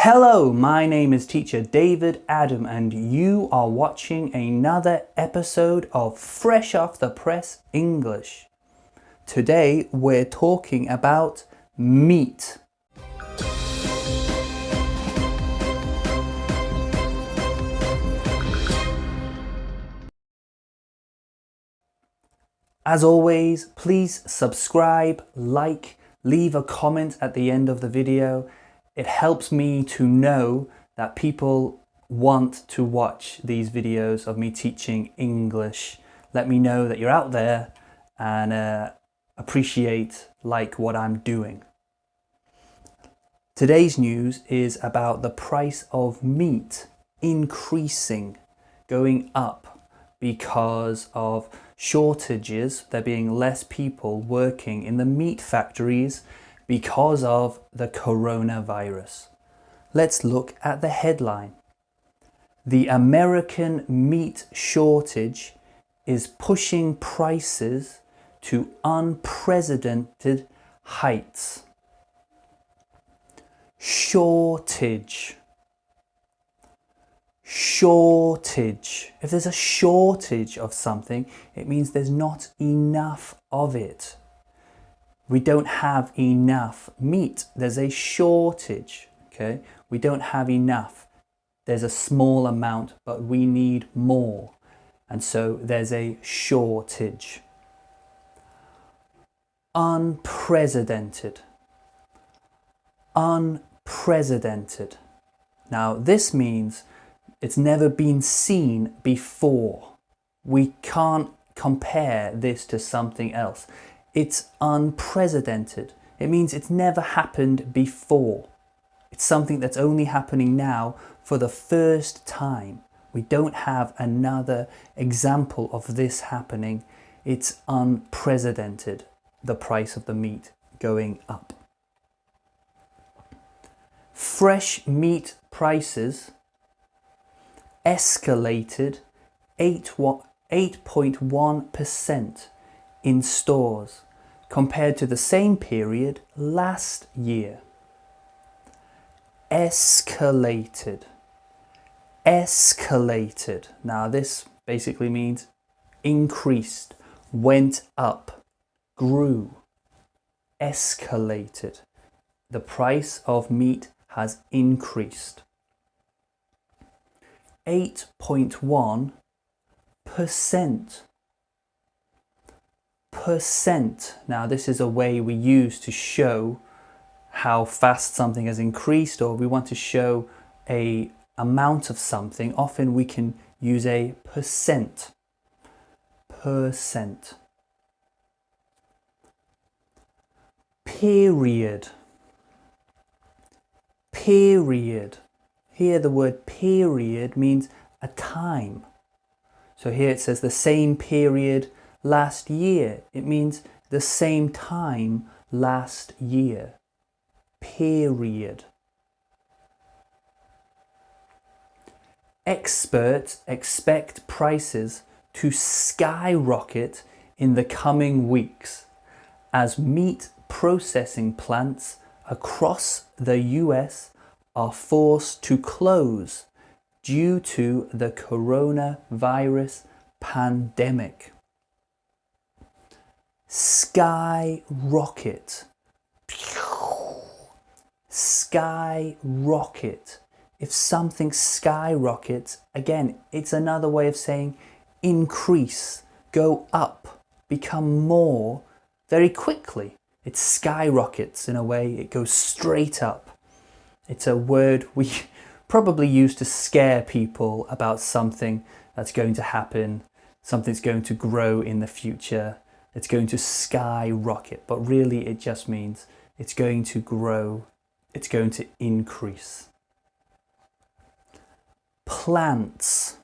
Hello, my name is teacher David Adam and you are watching another episode of Fresh Off the Press English. Today we're talking about meat. As always, please subscribe, like, leave a comment at the end of the video. It helps me to know that people want to watch these videos of me teaching English. Let me know that you're out there and appreciate what I'm doing. Today's news is about the price of meat increasing, going up because of shortages. There being less people working in the meat factories because of the coronavirus. Let's look at the headline. The American meat shortage is pushing prices to unprecedented heights. Shortage. Shortage. If there's a shortage of something, it means there's not enough of it. We don't have enough meat. There's a shortage, okay? We don't have enough. There's a small amount, but we need more. And so there's a shortage. Unprecedented. Unprecedented. Now this means it's never been seen before. We can't compare this to something else. It's unprecedented. It means it's never happened before. It's something that's only happening now for the first time. We don't have another example of this happening. It's unprecedented, the price of the meat going up. Fresh meat prices escalated 8.1% in stores compared to the same period last year. Escalated. Escalated. Now this basically means increased, went up, grew. Escalated. The price of meat has increased. 8.1%. Percent. Now this is a way we use to show how fast something has increased, or we want to show a amount of something. Often we can use a percent. Percent. Period. Period. Here the word period means a time. So here it says the same period last year. It means the same time last year. Period. Experts expect prices to skyrocket in the coming weeks as meat processing plants across the US are forced to close due to the coronavirus pandemic. Skyrocket. Skyrocket. If something skyrockets, again, it's another way of saying increase, go up, become more very quickly. It skyrockets in a way, it goes straight up. It's a word we probably use to scare people about something that's going to happen, something's going to grow in the future. It's going to skyrocket, but really it just means it's going to grow, it's going to increase. Plants.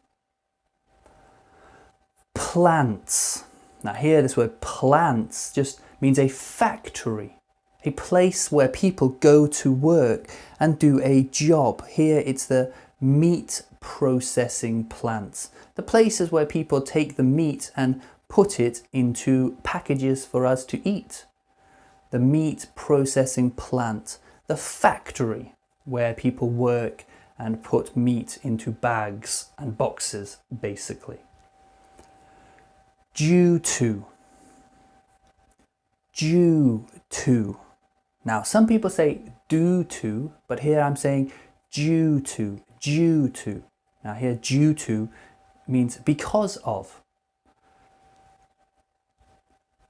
Plants. Now here this word plants just means a factory, a place where people go to work and do a job. Here it's the meat processing plants, the places where people take the meat and put it into packages for us to eat. The meat processing plant, the factory, where people work and put meat into bags and boxes, basically. Due to. Due to. Now, some people say due to, but here I'm saying due to, due to. Now here, due to means because of.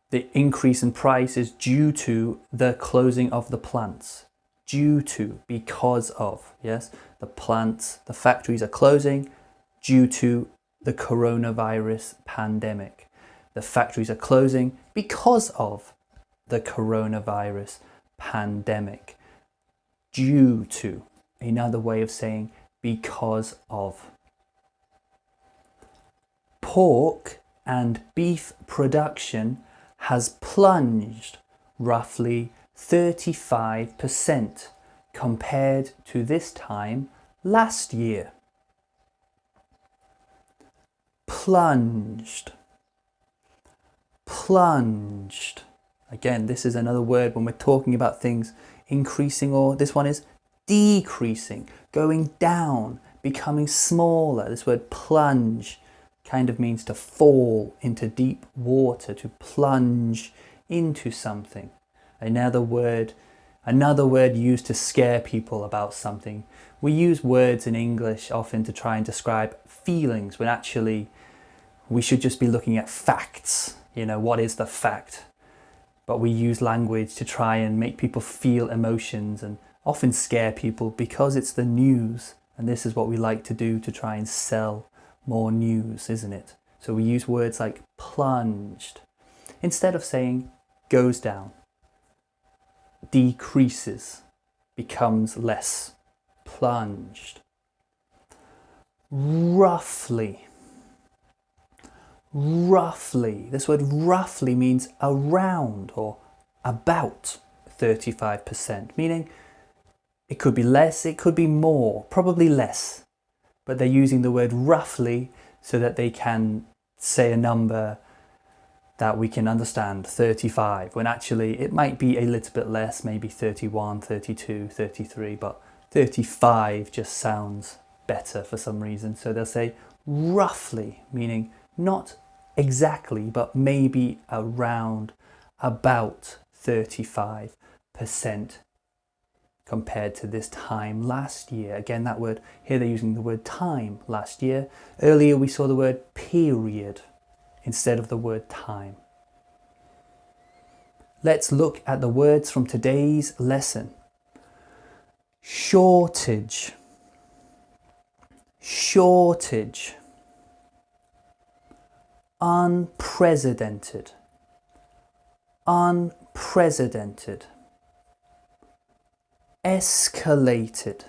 The increase in price is due to the closing of the plants. Due to, because of, yes? The plants, the factories are closing due to the coronavirus pandemic. The factories are closing because of the coronavirus pandemic. Due to, another way of saying because of. Pork and beef production has plunged roughly 35% compared to this time last year. Plunged. Plunged. Again, this is another word when we're talking about things increasing, or this one is decreasing, going down, becoming smaller. This word plunge kind of means to fall into deep water, to plunge into something. Another word used to scare people about something. We use words in English often to try and describe feelings when actually we should just be looking at facts. You know, what is the fact? But we use language to try and make people feel emotions and often scare people because it's the news. And this is what we like to do to try and sell more news, isn't it? So we use words like plunged instead of saying goes down, decreases, becomes less. Plunged. Roughly. Roughly. This word roughly means around or about 35%, meaning it could be less, it could be more, probably less. But they're using the word roughly so that they can say a number that we can understand, 35, when actually it might be a little bit less, maybe 31, 32, 33, but 35 just sounds better for some reason. So they'll say roughly, meaning not exactly, but maybe around about 35% compared to this time last year. Again, that word, here they're using the word time last year. Earlier we saw the word period instead of the word time. Let's look at the words from today's lesson. Shortage. Shortage. Unprecedented. Unprecedented. Escalated.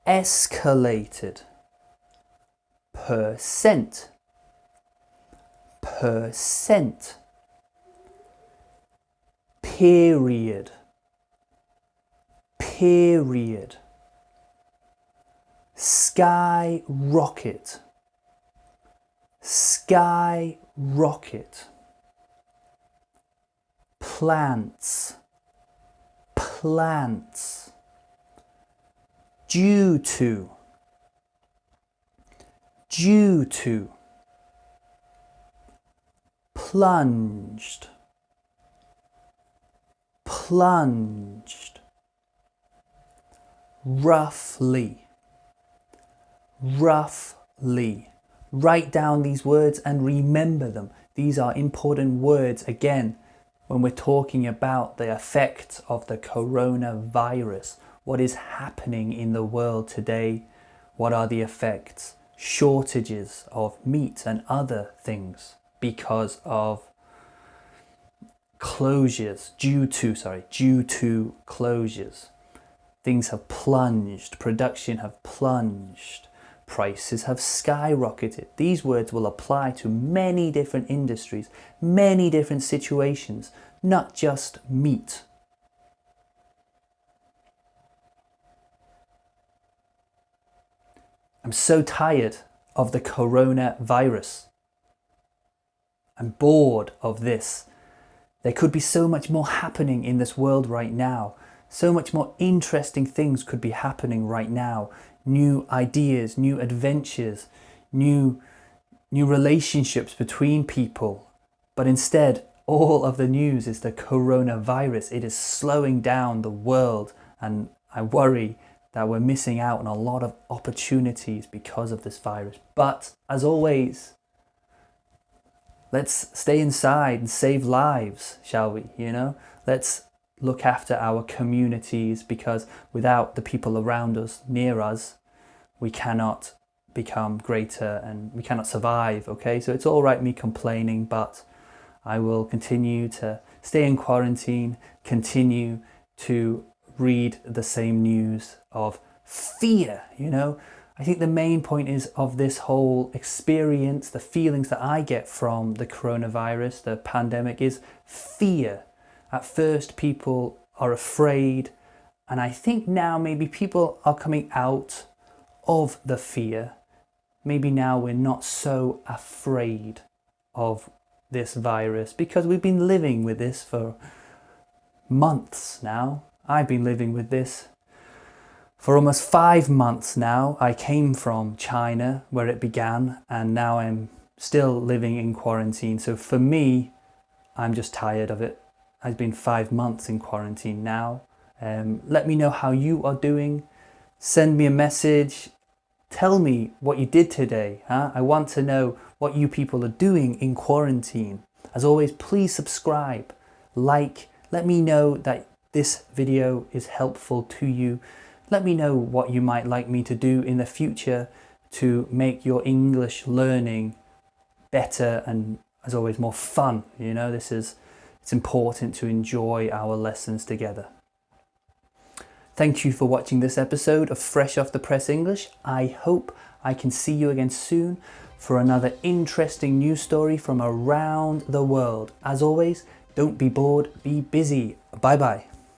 Escalated. Percent. Percent. Period. Period. Skyrocket. Skyrocket. Plants. Plants. Due to. Due to. Plunged. Plunged. Roughly. Roughly. Write down these words and remember them. These are important words again when we're talking about the effect of the coronavirus. What is happening in the world today? What are the effects? Shortages of meat and other things because of closures, due to closures. Things have plunged, production have plunged, prices have skyrocketed. These words will apply to many different industries, many different situations, not just meat. I'm so tired of the coronavirus. I'm bored of this. There could be so much more happening in this world right now. So much more interesting things could be happening right now. New ideas, new adventures, new relationships between people. But instead, all of the news is the coronavirus. It is slowing down the world, and I worry that we're missing out on a lot of opportunities because of this virus. But as always, let's stay inside and save lives, shall we? Let's look after our communities, because without the people around us, near us, we cannot become greater and we cannot survive, okay? So it's all right me complaining, but I will continue to stay in quarantine, continue to read the same news of fear, I think the main point is of this whole experience, the feelings that I get from the coronavirus, the pandemic, is fear. At first, people are afraid, and I think now maybe people are coming out of the fear. Maybe now we're not so afraid of this virus, because we've been living with this for months now. I've been living with this for almost 5 months now. I came from China, where it began, and now I'm still living in quarantine. So for me, I'm just tired of it. I've been 5 months in quarantine now. Let me know how you are doing. Send me a message. Tell me what you did today. I want to know what you people are doing in quarantine. As always, please subscribe, like, let me know that this video is helpful to you. Let me know what you might like me to do in the future to make your English learning better and, as always, more fun. It's important to enjoy our lessons together. Thank you for watching this episode of Fresh Off the Press English. I hope I can see you again soon for another interesting news story from around the world. As always, don't be bored, be busy. Bye bye.